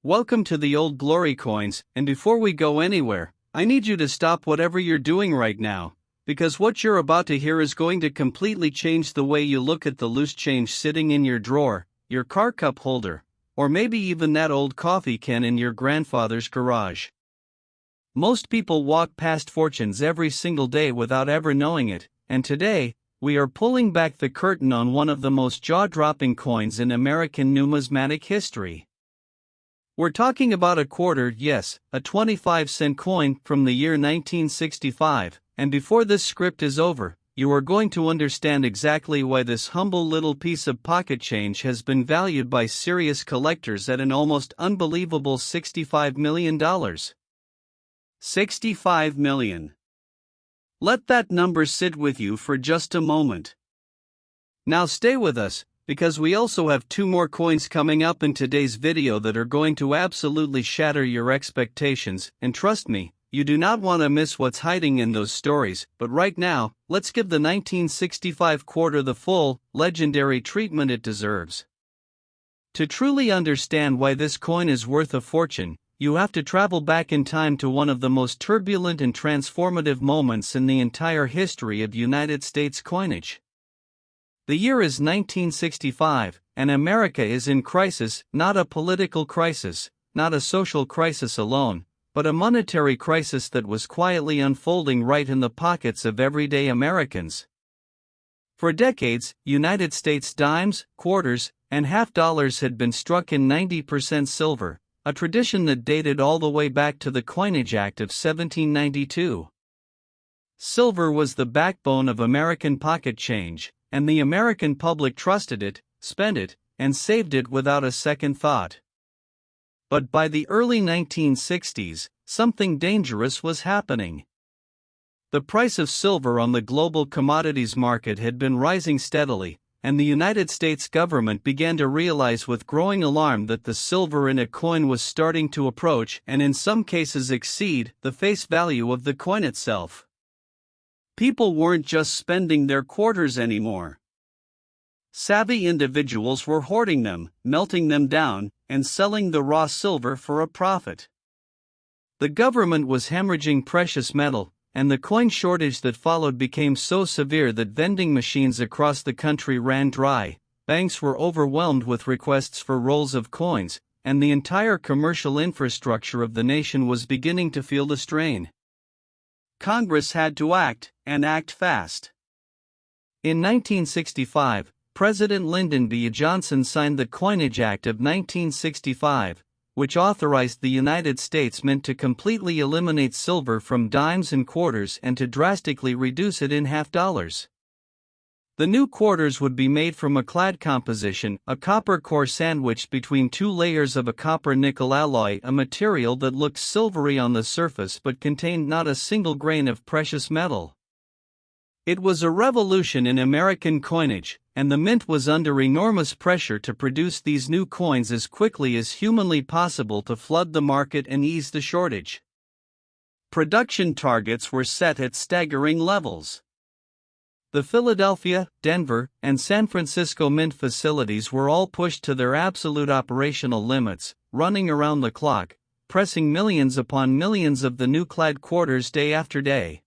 Welcome to the Old Glory Coins, and before we go anywhere, I need you to stop whatever you're doing right now, because what you're about to hear is going to completely change the way you look at the loose change sitting in your drawer, your car cup holder, or maybe even that old coffee can in your grandfather's garage. Most people walk past fortunes every single day without ever knowing it, and today, we are pulling back the curtain on one of the most jaw-dropping coins in American numismatic history. We're talking about a quarter, yes, a 25-cent coin from the year 1965, and before this script is over, you are going to understand exactly why this humble little piece of pocket change has been valued by serious collectors at an almost unbelievable $65 million. $65 million. Let that number sit with you for just a moment. Now stay with us, because we also have two more coins coming up in today's video that are going to absolutely shatter your expectations, and trust me, you do not want to miss what's hiding in those stories. But right now, let's give the 1965 quarter the full, legendary treatment it deserves. To truly understand why this coin is worth a fortune, you have to travel back in time to one of the most turbulent and transformative moments in the entire history of United States coinage. The year is 1965, and America is in crisis, not a political crisis, not a social crisis alone, but a monetary crisis that was quietly unfolding right in the pockets of everyday Americans. For decades, United States dimes, quarters, and half dollars had been struck in 90% silver, a tradition that dated all the way back to the Coinage Act of 1792. Silver was the backbone of American pocket change, and the American public trusted it, spent it, and saved it without a second thought. But by the early 1960s, something dangerous was happening. The price of silver on the global commodities market had been rising steadily, and the United States government began to realize with growing alarm that the silver in a coin was starting to approach and in some cases exceed the face value of the coin itself. People weren't just spending their quarters anymore. Savvy individuals were hoarding them, melting them down, and selling the raw silver for a profit. The government was hemorrhaging precious metal, and the coin shortage that followed became so severe that vending machines across the country ran dry, banks were overwhelmed with requests for rolls of coins, and the entire commercial infrastructure of the nation was beginning to feel the strain. Congress had to act, and act fast. In 1965, President Lyndon B. Johnson signed the Coinage Act of 1965, which authorized the United States Mint to completely eliminate silver from dimes and quarters and to drastically reduce it in half dollars. The new quarters would be made from a clad composition, a copper core sandwiched between two layers of a copper-nickel alloy, a material that looked silvery on the surface but contained not a single grain of precious metal. It was a revolution in American coinage, and the mint was under enormous pressure to produce these new coins as quickly as humanly possible to flood the market and ease the shortage. Production targets were set at staggering levels. The Philadelphia, Denver, and San Francisco mint facilities were all pushed to their absolute operational limits, running around the clock, pressing millions upon millions of the new clad quarters day after day.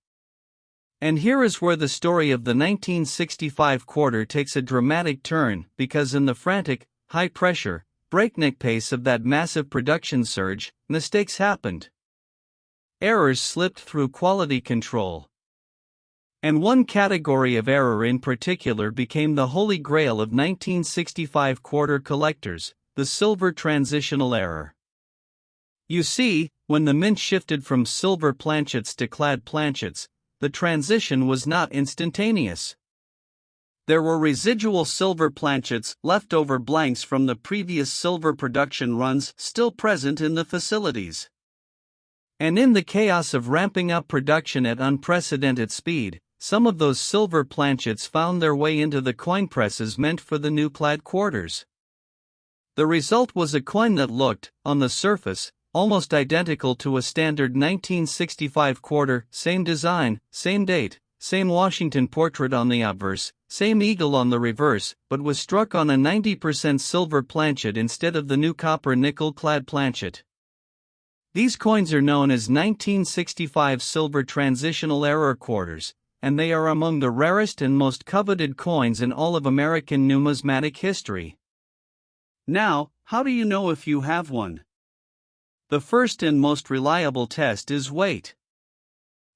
And here is where the story of the 1965 quarter takes a dramatic turn, because in the frantic, high-pressure, breakneck pace of that massive production surge, mistakes happened. Errors slipped through quality control. And one category of error in particular became the holy grail of 1965 quarter collectors, the silver transitional error. You see, when the mint shifted from silver planchets to clad planchets, the transition was not instantaneous. There were residual silver planchets, leftover blanks from the previous silver production runs, still present in the facilities. And in the chaos of ramping up production at unprecedented speed, some of those silver planchets found their way into the coin presses meant for the new clad quarters. The result was a coin that looked, on the surface, almost identical to a standard 1965 quarter, same design, same date, same Washington portrait on the obverse, same eagle on the reverse, but was struck on a 90% silver planchet instead of the new copper nickel-clad planchet. These coins are known as 1965 silver transitional error quarters, and they are among the rarest and most coveted coins in all of American numismatic history. Now, how do you know if you have one? The first and most reliable test is weight.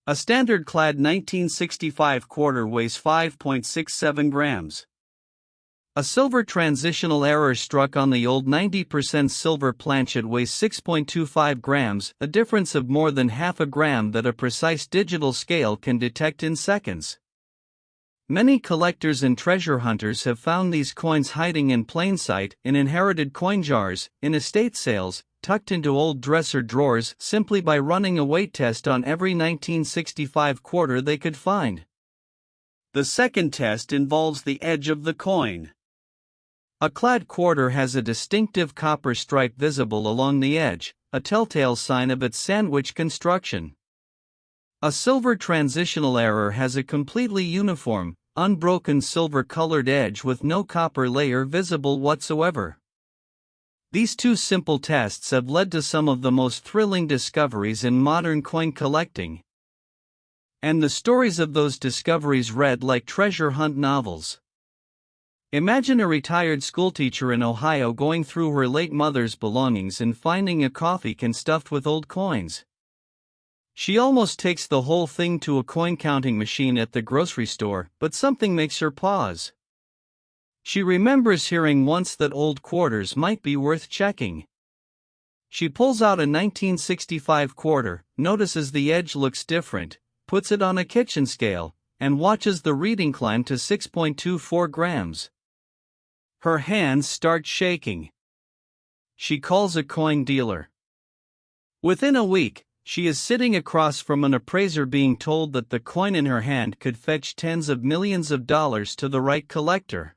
A standard-clad 1965 quarter weighs 5.67 grams. A silver transitional error struck on the old 90% silver planchet weighs 6.25 grams, a difference of more than half a gram that a precise digital scale can detect in seconds. Many collectors and treasure hunters have found these coins hiding in plain sight, in inherited coin jars, in estate sales, tucked into old dresser drawers simply by running a weight test on every 1965 quarter they could find. The second test involves the edge of the coin. A clad quarter has a distinctive copper stripe visible along the edge, a telltale sign of its sandwich construction. A silver transitional error has a completely uniform, unbroken silver-colored edge with no copper layer visible whatsoever. These two simple tests have led to some of the most thrilling discoveries in modern coin collecting. And the stories of those discoveries read like treasure hunt novels. Imagine a retired schoolteacher in Ohio going through her late mother's belongings and finding a coffee can stuffed with old coins. She almost takes the whole thing to a coin-counting machine at the grocery store, but something makes her pause. She remembers hearing once that old quarters might be worth checking. She pulls out a 1965 quarter, notices the edge looks different, puts it on a kitchen scale, and watches the reading climb to 6.24 grams. Her hands start shaking. She calls a coin dealer. Within a week, she is sitting across from an appraiser being told that the coin in her hand could fetch tens of millions of dollars to the right collector.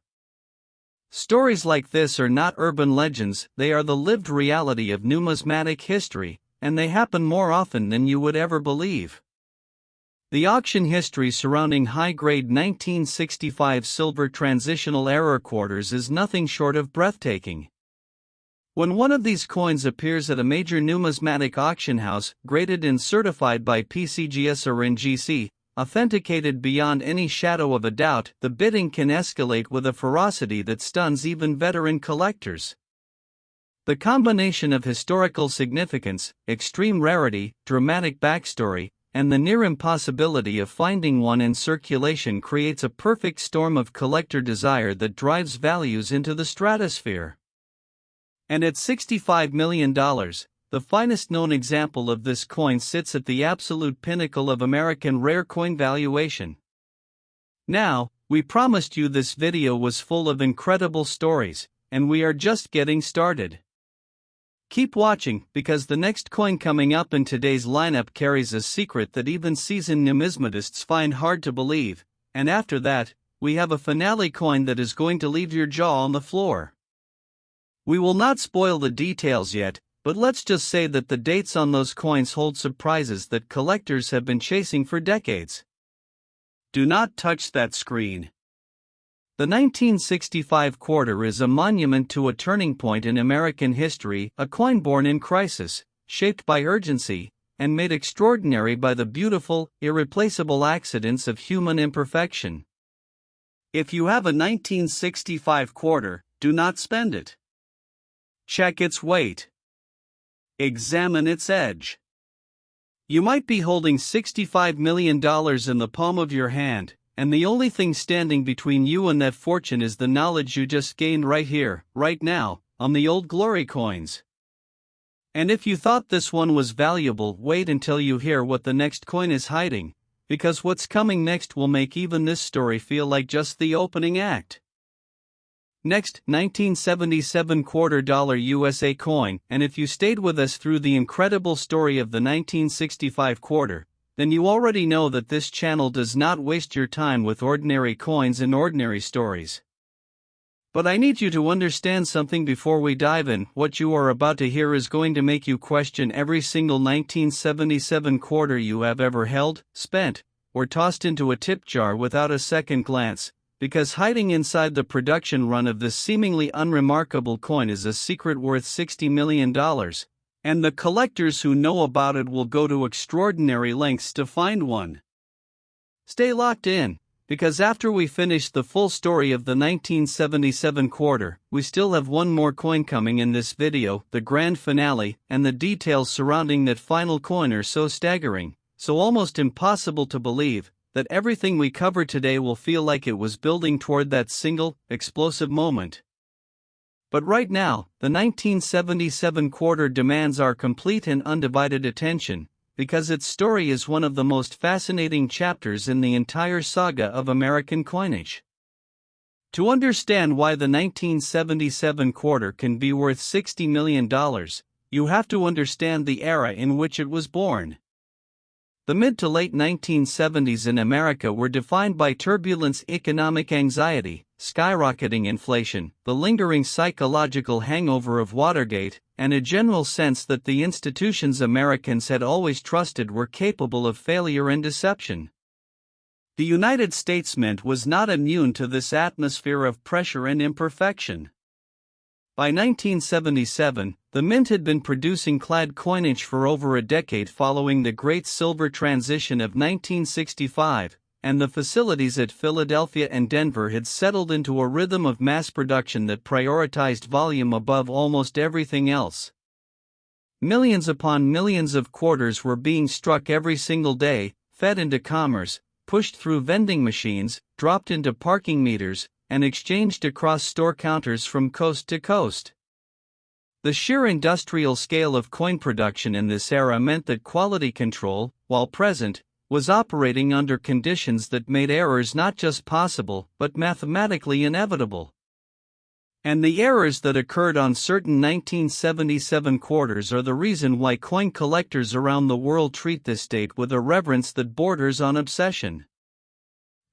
Stories like this are not urban legends, they are the lived reality of numismatic history, and they happen more often than you would ever believe. The auction history surrounding high-grade 1965 silver transitional error quarters is nothing short of breathtaking. When one of these coins appears at a major numismatic auction house, graded and certified by PCGS or NGC, authenticated beyond any shadow of a doubt, the bidding can escalate with a ferocity that stuns even veteran collectors. The combination of historical significance, extreme rarity, dramatic backstory, and the near impossibility of finding one in circulation creates a perfect storm of collector desire that drives values into the stratosphere. And at $65 million, the finest known example of this coin sits at the absolute pinnacle of American rare coin valuation. Now, we promised you this video was full of incredible stories, and we are just getting started. Keep watching, because the next coin coming up in today's lineup carries a secret that even seasoned numismatists find hard to believe, and after that, we have a finale coin that is going to leave your jaw on the floor. We will not spoil the details yet, but let's just say that the dates on those coins hold surprises that collectors have been chasing for decades. Do not touch that screen. The 1965 quarter is a monument to a turning point in American history, a coin born in crisis, shaped by urgency, and made extraordinary by the beautiful, irreplaceable accidents of human imperfection. If you have a 1965 quarter, do not spend it. Check its weight. Examine its edge. You might be holding $65 million in the palm of your hand, and the only thing standing between you and that fortune is the knowledge you just gained right here, right now, on the old glory coins. And if you thought this one was valuable, wait until you hear what the next coin is hiding, because what's coming next will make even this story feel like just the opening act. Next, 1977 $quarter USA coin, and if you stayed with us through the incredible story of the 1965 quarter, then you already know that this channel does not waste your time with ordinary coins and ordinary stories. But I need you to understand something before we dive in. What you are about to hear is going to make you question every single 1977 quarter you have ever held, spent, or tossed into a tip jar without a second glance, because hiding inside the production run of this seemingly unremarkable coin is a secret worth $60 million, and the collectors who know about it will go to extraordinary lengths to find one. Stay locked in, because after we finish the full story of the 1977 quarter, we still have one more coin coming in this video, the grand finale, and the details surrounding that final coin are so staggering, so almost impossible to believe, that everything we cover today will feel like it was building toward that single, explosive moment. But right now, the 1977 quarter demands our complete and undivided attention, because its story is one of the most fascinating chapters in the entire saga of American coinage. To understand why the 1977 quarter can be worth $60 million, you have to understand the era in which it was born. The mid to late 1970s in America were defined by turbulence, economic anxiety, skyrocketing inflation, the lingering psychological hangover of Watergate, and a general sense that the institutions Americans had always trusted were capable of failure and deception. The United States Mint was not immune to this atmosphere of pressure and imperfection. By 1977, the Mint had been producing clad coinage for over a decade following the Great Silver Transition of 1965, and the facilities at Philadelphia and Denver had settled into a rhythm of mass production that prioritized volume above almost everything else. Millions upon millions of quarters were being struck every single day, fed into commerce, pushed through vending machines, dropped into parking meters, and exchanged across store counters from coast to coast. The sheer industrial scale of coin production in this era meant that quality control, while present, was operating under conditions that made errors not just possible but mathematically inevitable. And the errors that occurred on certain 1977 quarters are the reason why coin collectors around the world treat this date with a reverence that borders on obsession.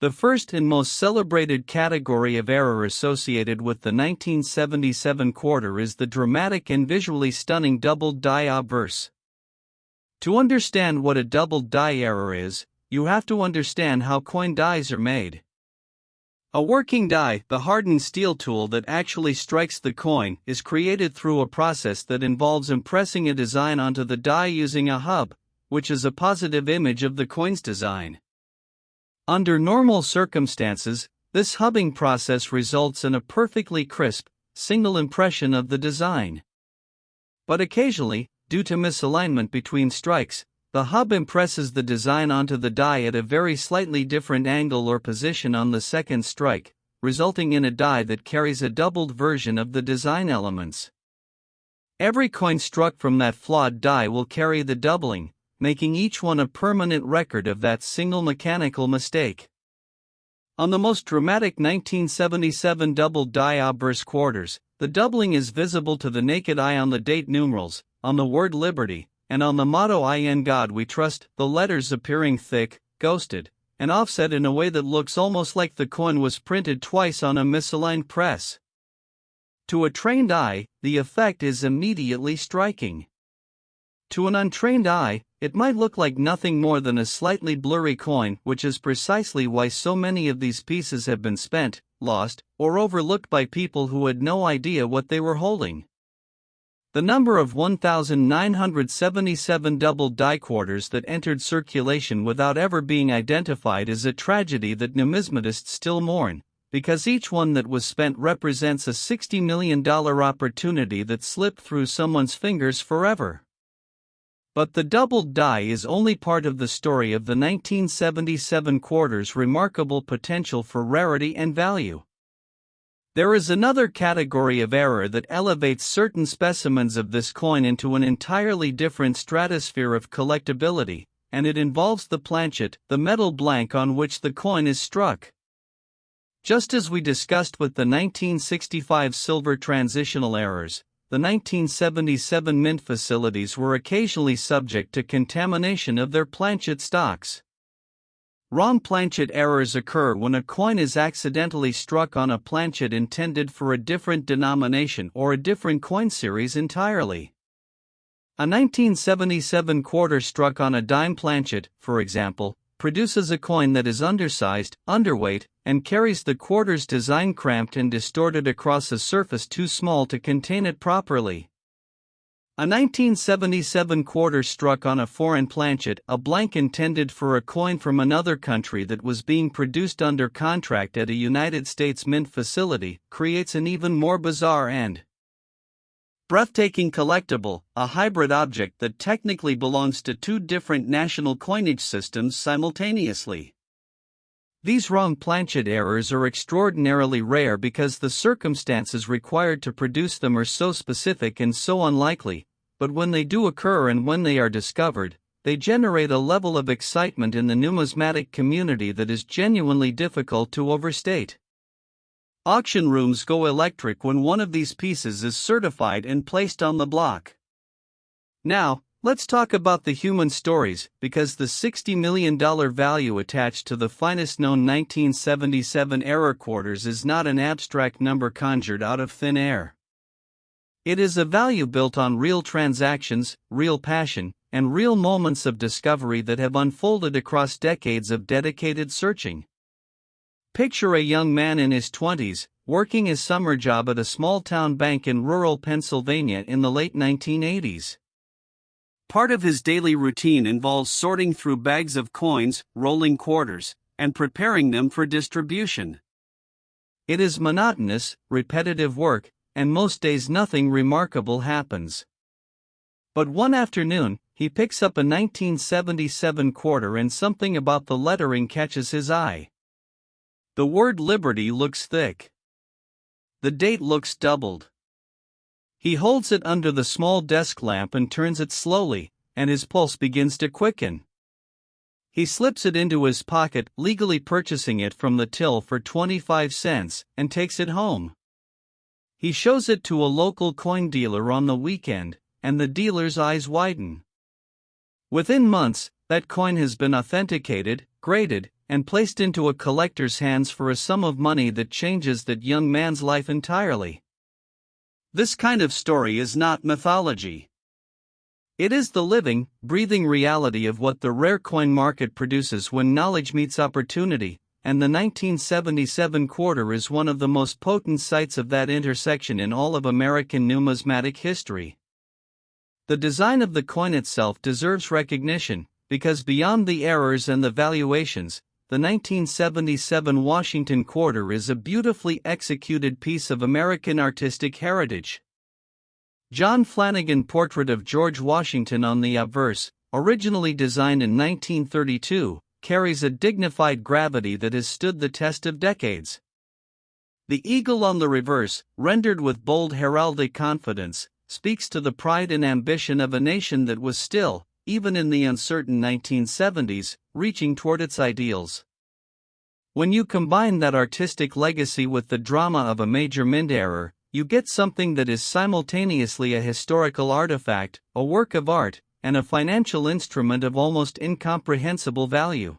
The first and most celebrated category of error associated with the 1977 quarter is the dramatic and visually stunning doubled die obverse. To understand what a doubled die error is, you have to understand how coin dies are made. A working die, the hardened steel tool that actually strikes the coin, is created through a process that involves impressing a design onto the die using a hub, which is a positive image of the coin's design. Under normal circumstances, this hubbing process results in a perfectly crisp, single impression of the design. But occasionally, due to misalignment between strikes, the hub impresses the design onto the die at a very slightly different angle or position on the second strike, resulting in a die that carries a doubled version of the design elements. Every coin struck from that flawed die will carry the doubling, making each one a permanent record of that single mechanical mistake. On the most dramatic 1977 doubled die obverse quarters, the doubling is visible to the naked eye on the date numerals, on the word Liberty, and on the motto "In God We Trust," the letters appearing thick, ghosted, and offset in a way that looks almost like the coin was printed twice on a misaligned press. To a trained eye, the effect is immediately striking. To an untrained eye, it might look like nothing more than a slightly blurry coin, which is precisely why so many of these pieces have been spent, lost, or overlooked by people who had no idea what they were holding. The number of 1,977 doubled die quarters that entered circulation without ever being identified is a tragedy that numismatists still mourn, because each one that was spent represents a $60 million opportunity that slipped through someone's fingers forever. But the doubled die is only part of the story of the 1977 quarter's remarkable potential for rarity and value. There is another category of error that elevates certain specimens of this coin into an entirely different stratosphere of collectability, and it involves the planchet, the metal blank on which the coin is struck. Just as we discussed with the 1965 silver transitional errors, the 1977 mint facilities were occasionally subject to contamination of their planchet stocks. Wrong planchet errors occur when a coin is accidentally struck on a planchet intended for a different denomination or a different coin series entirely. A 1977 quarter struck on a dime planchet, for example, produces a coin that is undersized, underweight, and carries the quarter's design cramped and distorted across a surface too small to contain it properly. A 1977 quarter struck on a foreign planchet, a blank intended for a coin from another country that was being produced under contract at a United States mint facility, creates an even more bizarre and breathtaking collectible, a hybrid object that technically belongs to two different national coinage systems simultaneously. These wrong planchet errors are extraordinarily rare because the circumstances required to produce them are so specific and so unlikely, but when they do occur and when they are discovered, they generate a level of excitement in the numismatic community that is genuinely difficult to overstate. Auction rooms go electric when one of these pieces is certified and placed on the block. Now, let's talk about the human stories, because the $60 million value attached to the finest known 1977 error quarters is not an abstract number conjured out of thin air. It is a value built on real transactions, real passion, and real moments of discovery that have unfolded across decades of dedicated searching. Picture a young man in his 20s, working his summer job at a small-town bank in rural Pennsylvania in the late 1980s. Part of his daily routine involves sorting through bags of coins, rolling quarters, and preparing them for distribution. It is monotonous, repetitive work, and most days nothing remarkable happens. But one afternoon, he picks up a 1977 quarter and something about the lettering catches his eye. The word Liberty looks thick. The date looks doubled. He holds it under the small desk lamp and turns it slowly, and his pulse begins to quicken. He slips it into his pocket, legally purchasing it from the till for 25 cents, and takes it home. He shows it to a local coin dealer on the weekend, and the dealer's eyes widen. Within months, that coin has been authenticated, graded, and placed into a collector's hands for a sum of money that changes that young man's life entirely. This kind of story is not mythology. It is the living, breathing reality of what the rare coin market produces when knowledge meets opportunity, and the 1977 quarter is one of the most potent sites of that intersection in all of American numismatic history. The design of the coin itself deserves recognition, because beyond the errors and the valuations, the 1977 Washington quarter is a beautifully executed piece of American artistic heritage. John Flanagan portrait of George Washington on the obverse, originally designed in 1932, carries a dignified gravity that has stood the test of decades. The eagle on the reverse, rendered with bold heraldic confidence, speaks to the pride and ambition of a nation that was still, even in the uncertain 1970s, reaching toward its ideals. When you combine that artistic legacy with the drama of a major mint error, you get something that is simultaneously a historical artifact, a work of art, and a financial instrument of almost incomprehensible value.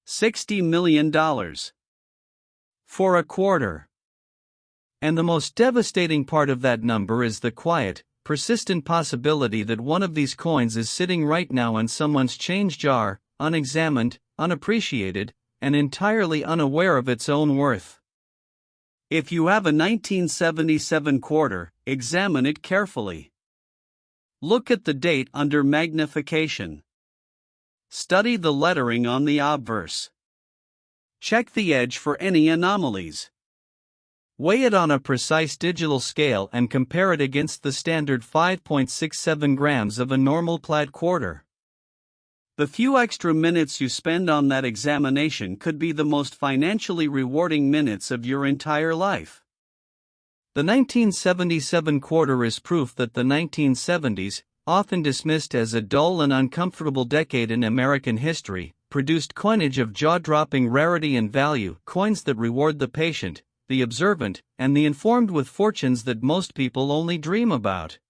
$60 million. For a quarter. And the most devastating part of that number is the quiet, persistent possibility that one of these coins is sitting right now in someone's change jar, unexamined, unappreciated, and entirely unaware of its own worth. If you have a 1977 quarter, examine it carefully. Look at the date under magnification. Study the lettering on the obverse. Check the edge for any anomalies. Weigh it on a precise digital scale and compare it against the standard 5.67 grams of a normal plaid quarter. The few extra minutes you spend on that examination could be the most financially rewarding minutes of your entire life. The 1977 quarter is proof that the 1970s, often dismissed as a dull and uncomfortable decade in American history, produced coinage of jaw-dropping rarity and value, coins that reward the patient, the observant, and the informed with fortunes that most people only dream about.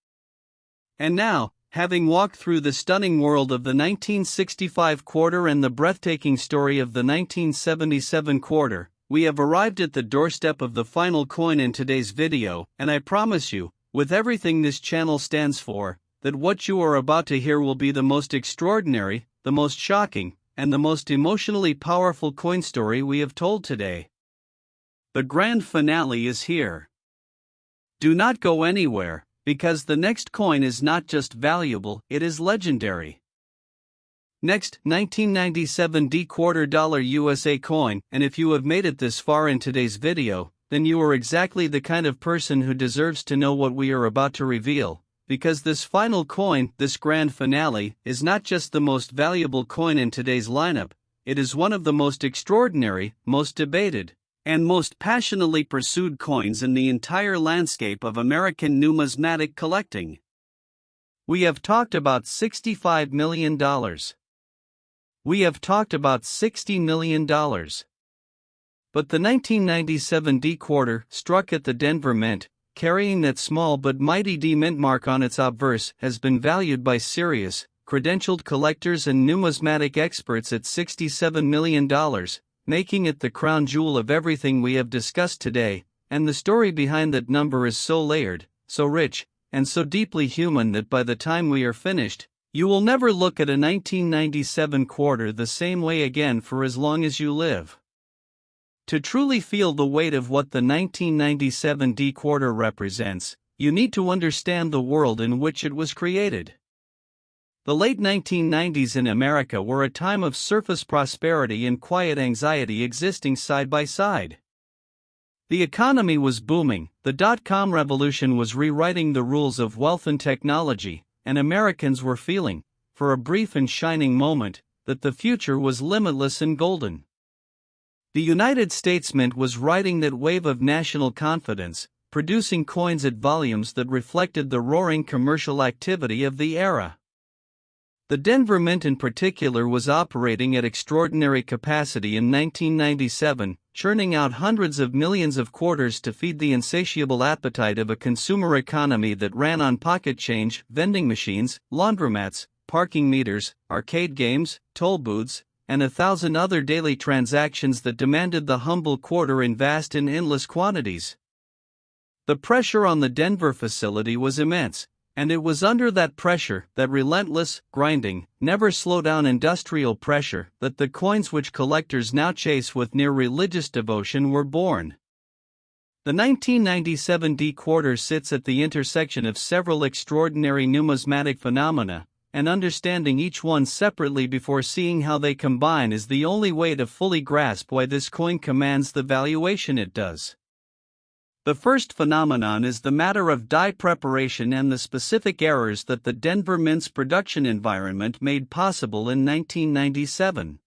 And now, having walked through the stunning world of the 1965 quarter and the breathtaking story of the 1977 quarter, we have arrived at the doorstep of the final coin in today's video, and I promise you, with everything this channel stands for, that what you are about to hear will be the most extraordinary, the most shocking, and the most emotionally powerful coin story we have told today. The grand finale is here. Do not go anywhere, because the next coin is not just valuable, it is legendary. Next, 1997 $quarter USA coin, and if you have made it this far in today's video, then you are exactly the kind of person who deserves to know what we are about to reveal, because this final coin, this grand finale, is not just the most valuable coin in today's lineup, it is one of the most extraordinary, most debated, and most passionately pursued coins in the entire landscape of American numismatic collecting. We have talked about $65 million. We have talked about $60 million. But the 1997 D quarter struck at the Denver Mint, carrying that small but mighty D mint mark on its obverse, has been valued by serious, credentialed collectors and numismatic experts at $67 million, making it the crown jewel of everything we have discussed today, and the story behind that number is so layered, so rich, and so deeply human that by the time we are finished, you will never look at a 1997 quarter the same way again for as long as you live. To truly feel the weight of what the 1997 D quarter represents, you need to understand the world in which it was created. The late 1990s in America were a time of surface prosperity and quiet anxiety existing side by side. The economy was booming, the dot-com revolution was rewriting the rules of wealth and technology, and Americans were feeling, for a brief and shining moment, that the future was limitless and golden. The United States Mint was riding that wave of national confidence, producing coins at volumes that reflected the roaring commercial activity of the era. The Denver Mint in particular was operating at extraordinary capacity in 1997, churning out hundreds of millions of quarters to feed the insatiable appetite of a consumer economy that ran on pocket change, vending machines, laundromats, parking meters, arcade games, toll booths, and 1,000 other daily transactions that demanded the humble quarter in vast and endless quantities. The pressure on the Denver facility was immense, and it was under that pressure, that relentless, grinding, never slow down industrial pressure, that the coins which collectors now chase with near religious devotion were born. The 1997 D quarter sits at the intersection of several extraordinary numismatic phenomena, and understanding each one separately before seeing how they combine is the only way to fully grasp why this coin commands the valuation it does. The first phenomenon is the matter of die preparation and the specific errors that the Denver Mint's production environment made possible in 1997.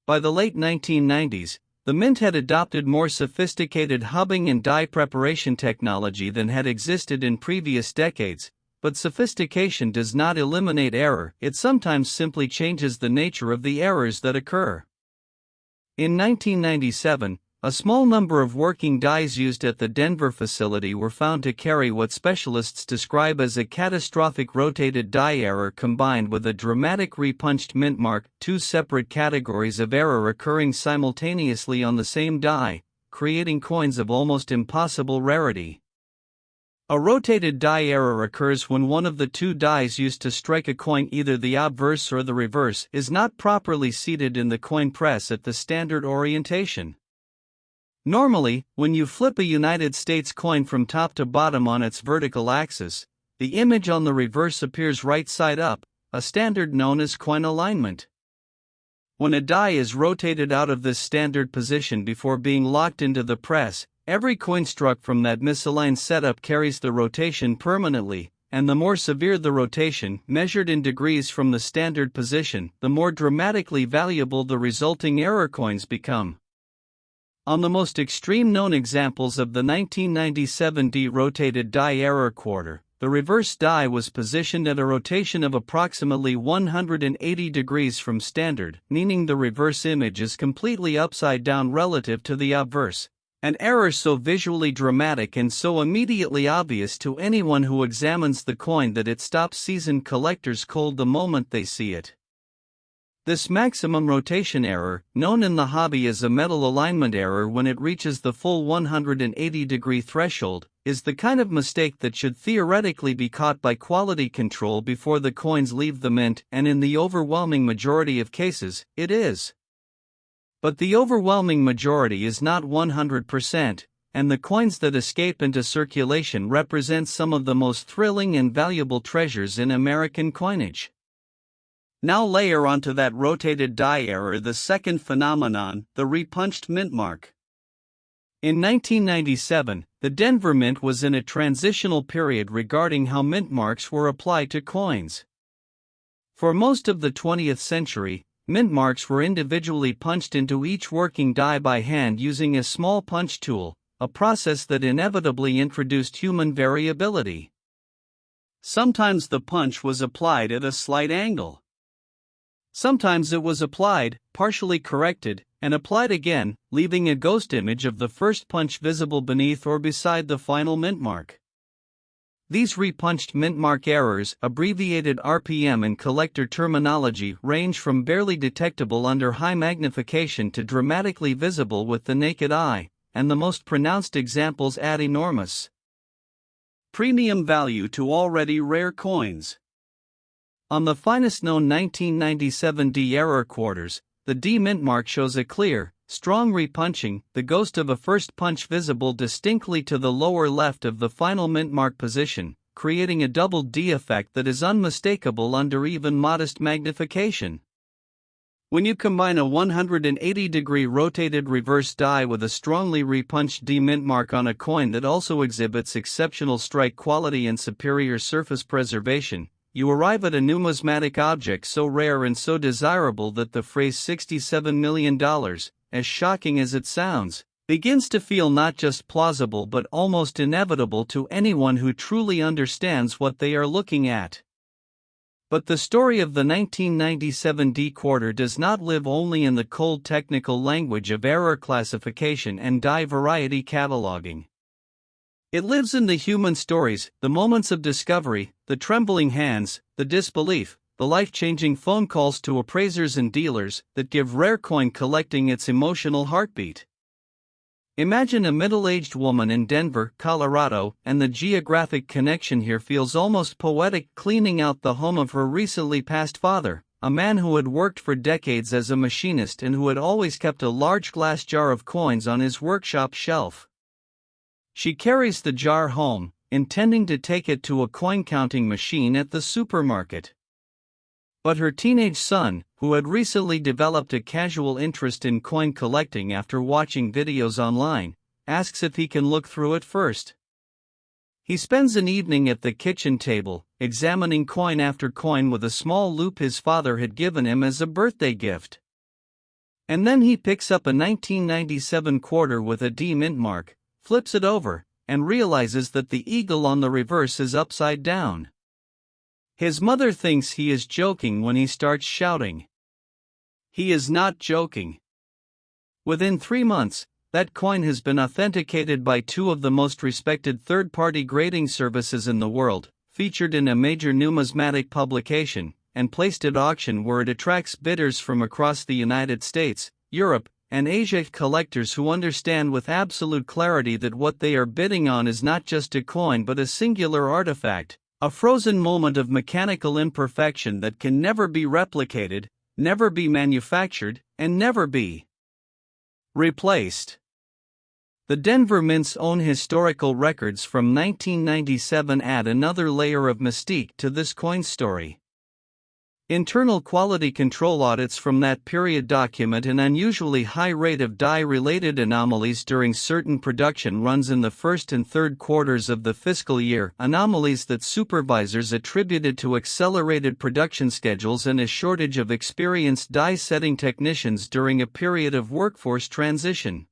By the late 1990s, the Mint had adopted more sophisticated hubbing and die preparation technology than had existed in previous decades, but sophistication does not eliminate error, it sometimes simply changes the nature of the errors that occur. In 1997, a small number of working dies used at the Denver facility were found to carry what specialists describe as a catastrophic rotated die error combined with a dramatic repunched mint mark, two separate categories of error occurring simultaneously on the same die, creating coins of almost impossible rarity. A rotated die error occurs when one of the two dies used to strike a coin, either the obverse or the reverse, is not properly seated in the coin press at the standard orientation. Normally, when you flip a United States coin from top to bottom on its vertical axis, the image on the reverse appears right side up, a standard known as coin alignment. When a die is rotated out of this standard position before being locked into the press, every coin struck from that misaligned setup carries the rotation permanently, and the more severe the rotation, measured in degrees from the standard position, the more dramatically valuable the resulting error coins become. On the most extreme known examples of the 1997 D rotated die error quarter, the reverse die was positioned at a rotation of approximately 180 degrees from standard, meaning the reverse image is completely upside down relative to the obverse, an error so visually dramatic and so immediately obvious to anyone who examines the coin that it stops seasoned collectors cold the moment they see it. This maximum rotation error, known in the hobby as a metal alignment error when it reaches the full 180-degree threshold, is the kind of mistake that should theoretically be caught by quality control before the coins leave the mint, and in the overwhelming majority of cases, it is. But the overwhelming majority is not 100%, and the coins that escape into circulation represent some of the most thrilling and valuable treasures in American coinage. Now layer onto that rotated die error the second phenomenon, the repunched mint mark. In 1997, the Denver Mint was in a transitional period regarding how mint marks were applied to coins. For most of the 20th century, mint marks were individually punched into each working die by hand using a small punch tool, a process that inevitably introduced human variability. Sometimes the punch was applied at a slight angle. Sometimes it was applied, partially corrected, and applied again, leaving a ghost image of the first punch visible beneath or beside the final mint mark. These repunched mint mark errors, abbreviated RPM in collector terminology, range from barely detectable under high magnification to dramatically visible with the naked eye, and the most pronounced examples add enormous premium value to already rare coins. On the finest known 1997 D error quarters, the D mint mark shows a clear, strong repunching, the ghost of a first punch visible distinctly to the lower left of the final mint mark position, creating a double D effect that is unmistakable under even modest magnification. When you combine a 180-degree rotated reverse die with a strongly repunched D mint mark on a coin that also exhibits exceptional strike quality and superior surface preservation, you arrive at a numismatic object so rare and so desirable that the phrase $67 million, as shocking as it sounds, begins to feel not just plausible but almost inevitable to anyone who truly understands what they are looking at. But the story of the 1997 D quarter does not live only in the cold technical language of error classification and die variety cataloging. It lives in the human stories, the moments of discovery, the trembling hands, the disbelief, the life-changing phone calls to appraisers and dealers that give rare coin collecting its emotional heartbeat. Imagine a middle-aged woman in Denver, Colorado, and the geographic connection here feels almost poetic, cleaning out the home of her recently passed father, a man who had worked for decades as a machinist and who had always kept a large glass jar of coins on his workshop shelf. She carries the jar home, intending to take it to a coin-counting machine at the supermarket. But her teenage son, who had recently developed a casual interest in coin collecting after watching videos online, asks if he can look through it first. He spends an evening at the kitchen table, examining coin after coin with a small loupe his father had given him as a birthday gift. And then he picks up a 1997 quarter with a D mint mark, flips it over, and realizes that the eagle on the reverse is upside down. His mother thinks he is joking when he starts shouting. He is not joking. Within 3 months, that coin has been authenticated by 2 of the most respected third-party grading services in the world, featured in a major numismatic publication, and placed at auction where it attracts bidders from across the United States, Europe, and Asia, collectors who understand with absolute clarity that what they are bidding on is not just a coin but a singular artifact, a frozen moment of mechanical imperfection that can never be replicated, never be manufactured, and never be replaced. The Denver Mint's own historical records from 1997 add another layer of mystique to this coin story. Internal quality control audits from that period document an unusually high rate of die-related anomalies during certain production runs in the first and third quarters of the fiscal year, anomalies that supervisors attributed to accelerated production schedules and a shortage of experienced die-setting technicians during a period of workforce transition.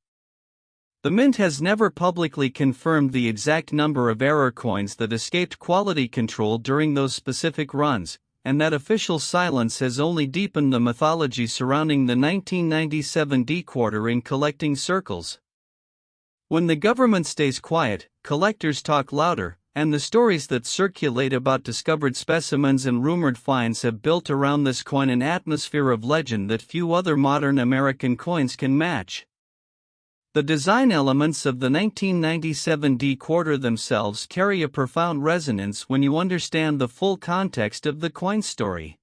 The Mint has never publicly confirmed the exact number of error coins that escaped quality control during those specific runs, and that official silence has only deepened the mythology surrounding the 1997 D quarter in collecting circles. When the government stays quiet, collectors talk louder, and the stories that circulate about discovered specimens and rumored finds have built around this coin an atmosphere of legend that few other modern American coins can match. The design elements of the 1997 D quarter themselves carry a profound resonance when you understand the full context of the coin story.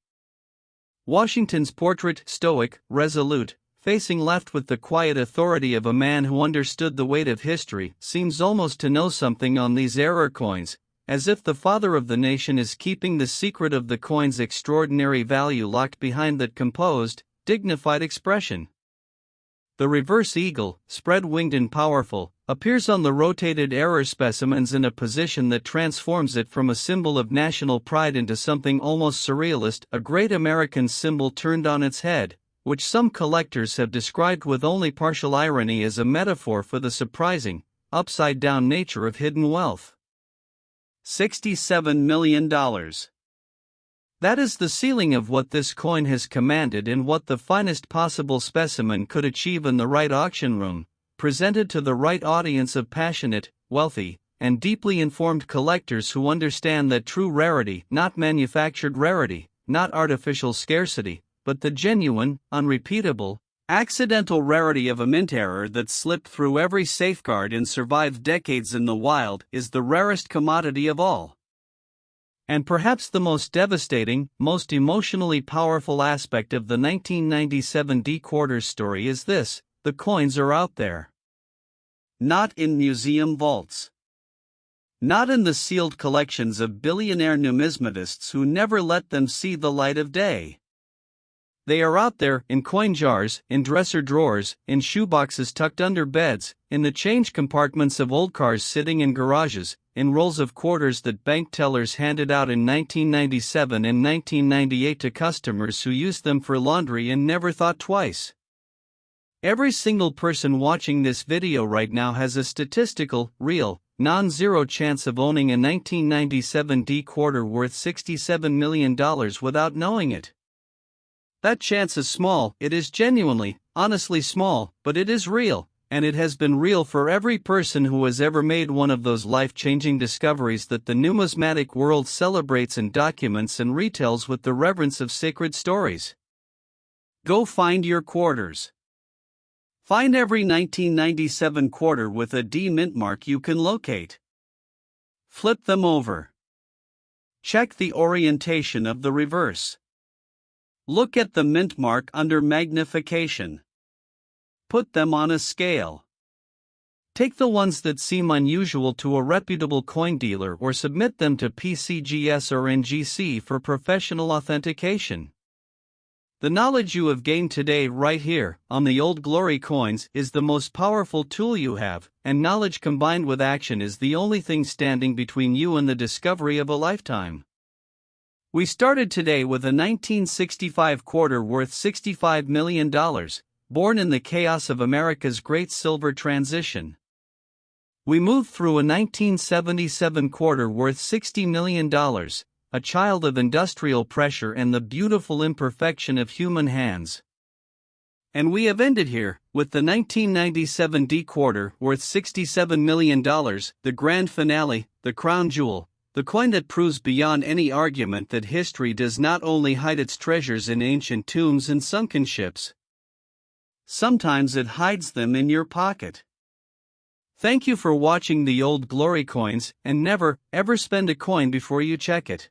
Washington's portrait, stoic, resolute, facing left with the quiet authority of a man who understood the weight of history, seems almost to know something on these error coins, as if the father of the nation is keeping the secret of the coin's extraordinary value locked behind that composed, dignified expression. The reverse eagle, spread-winged and powerful, appears on the rotated error specimens in a position that transforms it from a symbol of national pride into something almost surrealist, a great American symbol turned on its head, which some collectors have described with only partial irony as a metaphor for the surprising, upside-down nature of hidden wealth. $67 million. That is the ceiling of what this coin has commanded and what the finest possible specimen could achieve in the right auction room, presented to the right audience of passionate, wealthy, and deeply informed collectors who understand that true rarity, not manufactured rarity, not artificial scarcity, but the genuine, unrepeatable, accidental rarity of a mint error that slipped through every safeguard and survived decades in the wild, is the rarest commodity of all. And perhaps the most devastating, most emotionally powerful aspect of the 1997 D quarters story is this: the coins are out there. Not in museum vaults. Not in the sealed collections of billionaire numismatists who never let them see the light of day. They are out there, in coin jars, in dresser drawers, in shoeboxes tucked under beds, in the change compartments of old cars sitting in garages, in rolls of quarters that bank tellers handed out in 1997 and 1998 to customers who used them for laundry and never thought twice. Every single person watching this video right now has a statistical, real, non-zero chance of owning a 1997 D quarter worth $67 million without knowing it. That chance is small, it is genuinely, honestly small, but it is real, and it has been real for every person who has ever made one of those life-changing discoveries that the numismatic world celebrates and documents and retells with the reverence of sacred stories. Go find your quarters. Find every 1997 quarter with a D mint mark you can locate. Flip them over. Check the orientation of the reverse. Look at the mint mark under magnification. Put them on a scale. Take the ones that seem unusual to a reputable coin dealer or submit them to PCGS or NGC for professional authentication. The knowledge you have gained today right here, on the Old Glory coins, is the most powerful tool you have, and knowledge combined with action is the only thing standing between you and the discovery of a lifetime. We started today with a 1965 quarter worth $65 million, born in the chaos of America's great silver transition. We moved through a 1977 quarter worth $60 million, a child of industrial pressure and the beautiful imperfection of human hands. And we have ended here, with the 1997 D quarter worth $67 million, the grand finale, the crown jewel, the coin that proves beyond any argument that history does not only hide its treasures in ancient tombs and sunken ships. Sometimes it hides them in your pocket. Thank you for watching the Old Glory coins, and never, ever spend a coin before you check it.